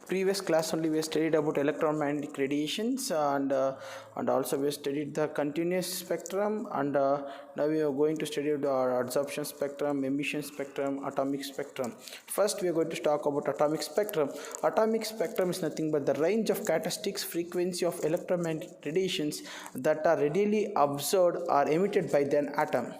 previous class only we studied about electromagnetic radiations and also we studied the continuous spectrum and now we are going to study the absorption spectrum, emission spectrum, atomic spectrum. First we are going to talk about atomic spectrum. Atomic spectrum is nothing but the range of characteristics frequency of electromagnetic radiations that are readily observed or emitted by an atom.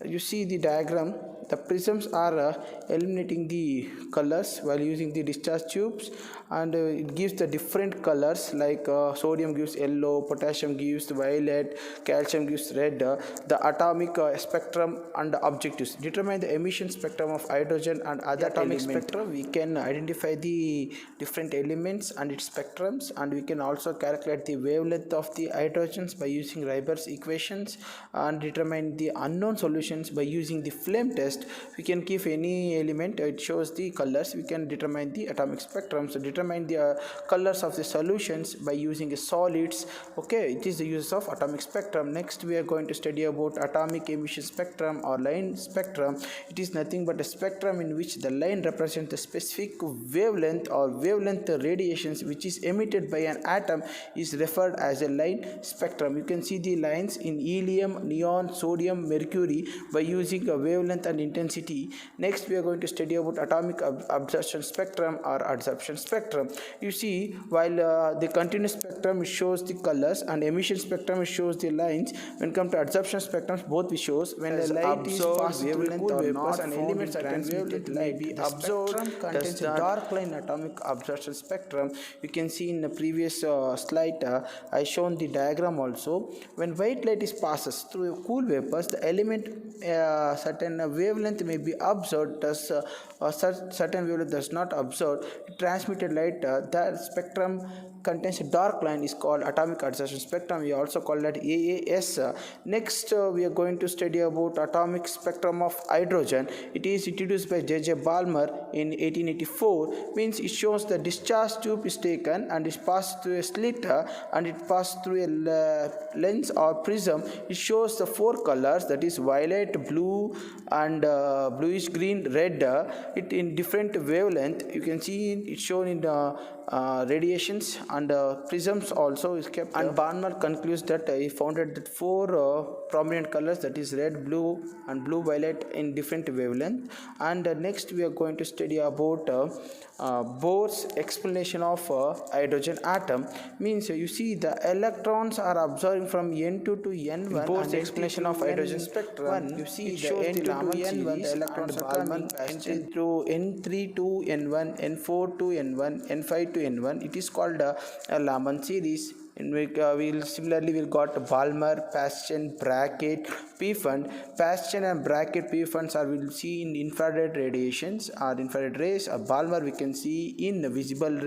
You see the diagram, the prisms are eliminating the colors while using the discharge tubes, and it gives the different colors like sodium gives yellow, potassium gives violet, calcium gives red. The atomic spectrum and objectives determine the emission spectrum of hydrogen and other atomic spectrum. We can identify the different elements and its spectrums, and we can also calculate the wavelength of the hydrogens by using Reiber's equations and determine the unknown solution by using the flame test. We can give any element, it shows the colors, we can determine the atomic spectrum. So determine the colors of the solutions by using solids. Okay, it is the use of atomic spectrum. Next we are going to study about atomic emission spectrum or line spectrum. It is nothing but a spectrum in which the line represents the specific wavelength or wavelength radiations which is emitted by an atom is referred as a line spectrum. You can see the lines in helium, neon, sodium, mercury by using a wavelength and intensity. Next we are going to study about atomic absorption spectrum or adsorption spectrum. You see, while the continuous spectrum shows the colors and emission spectrum shows the lines, when come to adsorption spectrum both shows when the light is passed wavelength or not and elements at wavelength light be absorbed contains a dark line atomic absorption spectrum. You can see in the previous slide I shown the diagram also. When white light is passes through cool vapors, the element certain wavelength may be observed, thus certain wavelength does not observe transmitted light. The spectrum contains a dark line is called atomic adsorption spectrum. We also call that AAS. Next we are going to study about atomic spectrum of hydrogen. It is introduced by J.J. Balmer in 1884. Means it shows the discharge tube is taken and is passed through a slit and it passed through a lens or prism. It shows the four colors, that is violet, blue and bluish green, red. It in different wavelength. You can see it shown in the radiations and prisms also is kept. And Balmer concludes that he founded that four prominent colors, that is red, blue and blue violet in different wavelength. And next we are going to study about Bohr's explanation of hydrogen atom. Means you see the electrons are absorbing from N2 to N1. Bohr's explanation of hydrogen spectrum, you see it shows the N2 to N1, the electrons are coming through N3 to N1, N4 to N1, N5 to N1. It is called a Raman series. In which we'll similarly we'll got Balmer, Paschen, Brackett, Pfund. Paschen and Brackett, Pfund are we'll see in infrared radiations or infrared rays. Balmer we can see in visible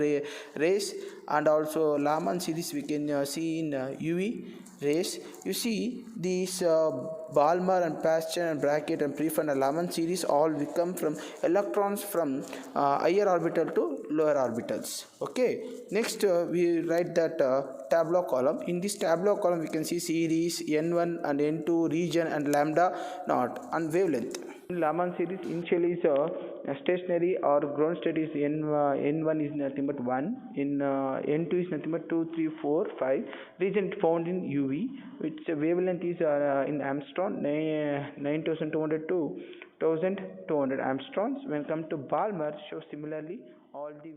rays, and also Raman series we can see in UV rays. You see these Balmer and Paschen and Brackett and Pfund and Raman series all we come from electrons from higher orbital to lower orbitals. Okay, next we write that tableau column. In this tableau column we can see series N1 and N2, region and lambda naught and wavelength. In Raman series initially is stationary or ground state is N1 is nothing but 1, in N2 is nothing but 2, 3, 4, 5. Region found in UV, which wavelength is in Armstrong 9200 to 1200 Armstrongs. When come to Balmer, shows similarly all the